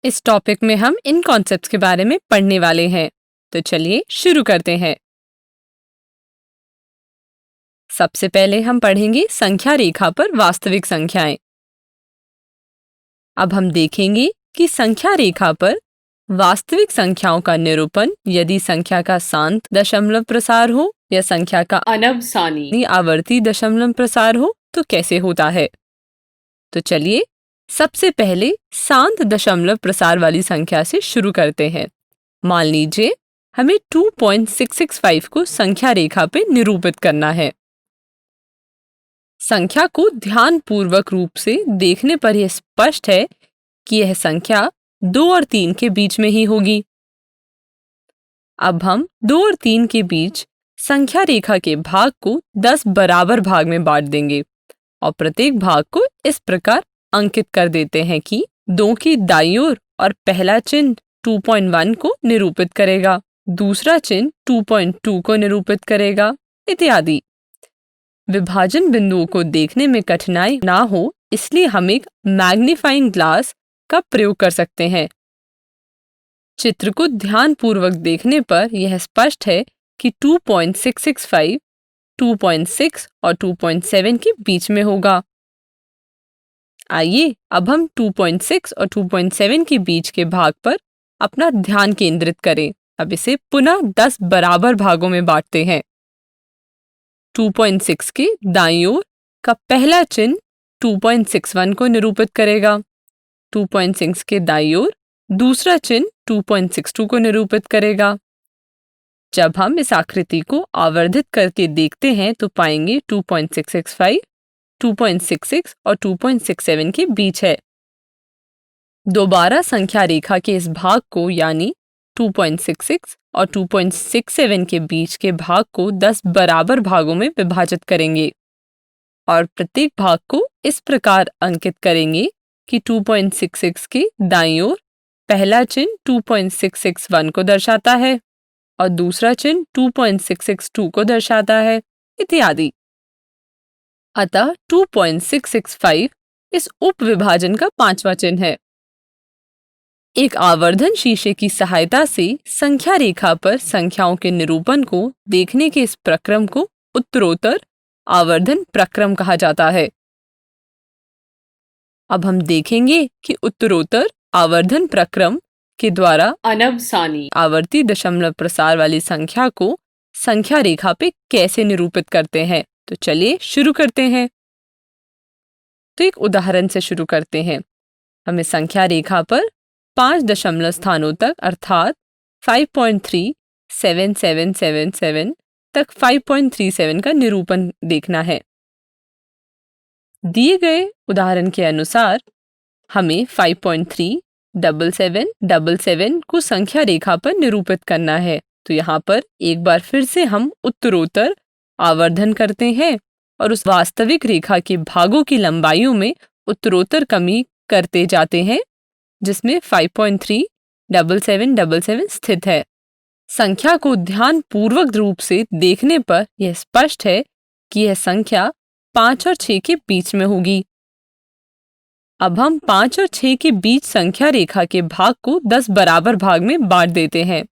इस टॉपिक में हम इन कॉन्सेप्ट्स के बारे में पढ़ने वाले हैं। तो चलिए शुरू करते हैं। सबसे पहले हम पढ़ेंगे संख्या रेखा पर वास्तविक संख्याएं। अब हम देखेंगे कि संख्या रेखा पर वास्तविक संख्याओं का निरूपण यदि संख्या का शांत दशमलव प्रसार हो या संख्या का अनवसानी आवर्ती दशमलव प्रसार हो तो कैसे होता है। तो चलिए सबसे पहले शांत दशमलव प्रसार वाली संख्या से शुरू करते हैं। मान लीजिए हमें 2.665 को संख्या रेखा पे निरूपित करना है। संख्या को ध्यानपूर्वक रूप से देखने पर यह स्पष्ट है कि यह संख्या 2 और 3 के बीच में ही होगी। अब हम 2 और 3 के बीच संख्या रेखा के भाग को 10 बराबर भाग में बांट देंगे और प्रत्येक भाग को इस प्रकार अंकित कर देते हैं कि 2 की दाईं ओर और पहला चिन्ह 2.1 को निरूपित करेगा, दूसरा चिन्ह 2.2 को निरूपित करेगा इत्यादि। विभाजन बिंदुओं को देखने में कठिनाई ना हो इसलिए हम एक मैग्नीफाइंग ग्लास का प्रयोग कर सकते हैं। चित्र को ध्यानपूर्वक देखने पर यह स्पष्ट है कि 2.665 2.6 और 2.7 के बीच में होगा। आइए अब हम 2.6 और 2.7 के बीच के भाग पर अपना ध्यान केंद्रित करें। अब इसे पुनः 10 बराबर भागों में बांटते हैं। 2.6 के दाईं ओर का पहला चिन्ह 2.61 को निरूपित करेगा, 2.6 के दाईं ओर दूसरा चिन्ह 2.62 को निरूपित करेगा। जब हम इस आकृति को आवर्धित करके देखते हैं तो पाएंगे 2.665 2.66 और 2.67 के बीच है। दोबारा संख्या रेखा के इस भाग को यानी 2.66 और 2.67 के बीच के भाग को 10 बराबर भागों में विभाजित करेंगे और प्रत्येक भाग को इस प्रकार अंकित करेंगे कि 2.66 के दाईं ओर पहला चिन्ह 2.661 को दर्शाता है और दूसरा चिन्ह 2.662 को दर्शाता है इत्यादि। अतः 2.665 इस उप विभाजन का पांचवा चिन्ह है। एक आवर्धन शीशे की सहायता से संख्या रेखा पर संख्याओं के निरूपण को देखने के इस प्रक्रम को उत्तरोत्तर आवर्धन प्रक्रम कहा जाता है। अब हम देखेंगे कि उत्तरोत्तर आवर्धन प्रक्रम के द्वारा अनवसानी आवर्ती दशमलव प्रसार वाली संख्या को संख्या रेखा पे कैसे निरूपित करते हैं। तो चलिए शुरू करते हैं। तो एक उदाहरण से शुरू करते हैं। हमें संख्या रेखा पर 5 दशमलव स्थानों तक अर्थात 5.37777 तक 5.37 का निरूपण देखना है। दिए गए उदाहरण के अनुसार हमें 5.37777 को संख्या रेखा पर निरूपित करना है। तो यहाँ पर एक बार फिर से हम उत्तरोत्तर आवर्धन करते हैं और उस वास्तविक रेखा के भागों की लंबाइयों में उत्तरोत्तर कमी करते जाते हैं जिसमें 5.37777 स्थित है। संख्या को ध्यानपूर्वक रूप से देखने पर यह स्पष्ट है कि यह संख्या 5 और 6 के बीच में होगी। अब हम 5 और 6 के बीच संख्या रेखा के भाग को 10 बराबर भाग में बांट देते हैं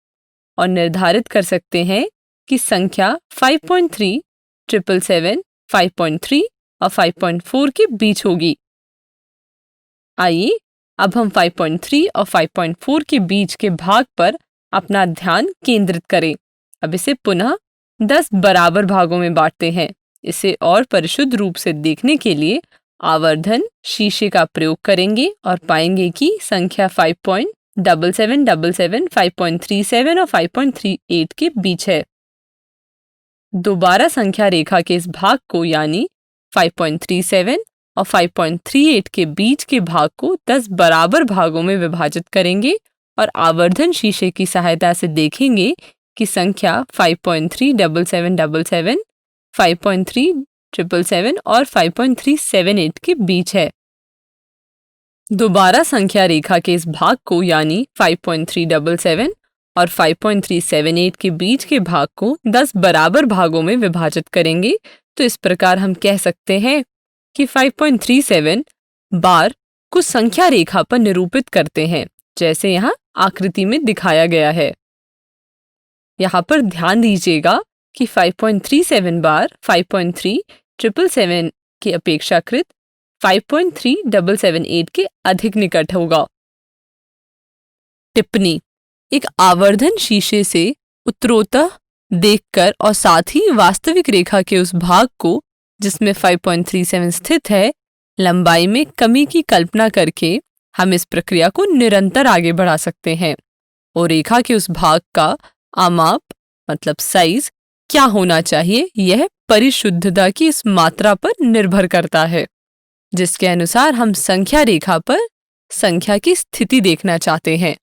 और निर्धारित कर सकते हैं कि संख्या 5.3 777 5.3 और 5.4 के बीच होगी। आइए अब हम 5.3 और 5.4 के बीच के भाग पर अपना ध्यान केंद्रित करें। अब इसे पुनः 10 बराबर भागों में बांटते हैं। इसे और परिशुद्ध रूप से देखने के लिए आवर्धन शीशे का प्रयोग करेंगे और पाएंगे कि संख्या 5.7777 5.37 और 5.38 के बीच है। दोबारा संख्या रेखा के इस भाग को यानी 5.37 और 5.38 के बीच के भाग को 10 बराबर भागों में विभाजित करेंगे और आवर्धन शीशे की सहायता से देखेंगे कि संख्या 5.37777 5.377 और 5.378 के बीच है। दोबारा संख्या रेखा के इस भाग को यानी 5.377 और 5.378 के बीच के भाग को 10 बराबर भागों में विभाजित करेंगे। तो इस प्रकार हम कह सकते हैं कि 5.37 बार को संख्या रेखा पर निरूपित करते हैं जैसे यहाँ आकृति में दिखाया गया है। यहाँ पर ध्यान दीजिएगा कि 5.37 बार 5.3777 की अपेक्षाकृत 5.3778 के अधिक निकट होगा। टिप्पणी: एक आवर्धन शीशे से उत्तरोत्तर देखकर और साथ ही वास्तविक रेखा के उस भाग को जिसमें 5.37 स्थित है, लंबाई में कमी की कल्पना करके हम इस प्रक्रिया को निरंतर आगे बढ़ा सकते हैं और रेखा के उस भाग का आमाप मतलब साइज क्या होना चाहिए, यह परिशुद्धता की इस मात्रा पर निर्भर करता है जिसके अनुसार हम संख्या रेखा पर संख्या की स्थिति देखना चाहते हैं।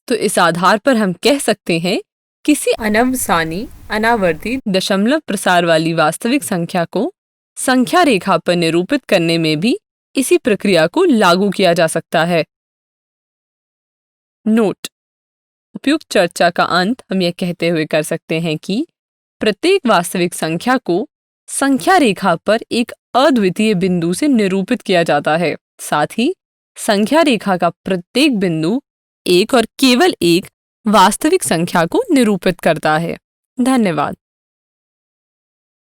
तो इस आधार पर हम कह सकते हैं किसी अनवसानी अनावर्ती दशमलव प्रसार वाली वास्तविक संख्या को संख्या रेखा पर निरूपित करने में भी इसी प्रक्रिया को लागू किया जा सकता है। नोट: उपयुक्त चर्चा का अंत हम यह कहते हुए कर सकते हैं कि प्रत्येक वास्तविक संख्या को संख्या रेखा पर एक अद्वितीय बिंदु से निरूपित किया जाता है। साथ ही संख्या रेखा का प्रत्येक बिंदु एक और केवल एक वास्तविक संख्या को निरूपित करता है। धन्यवाद।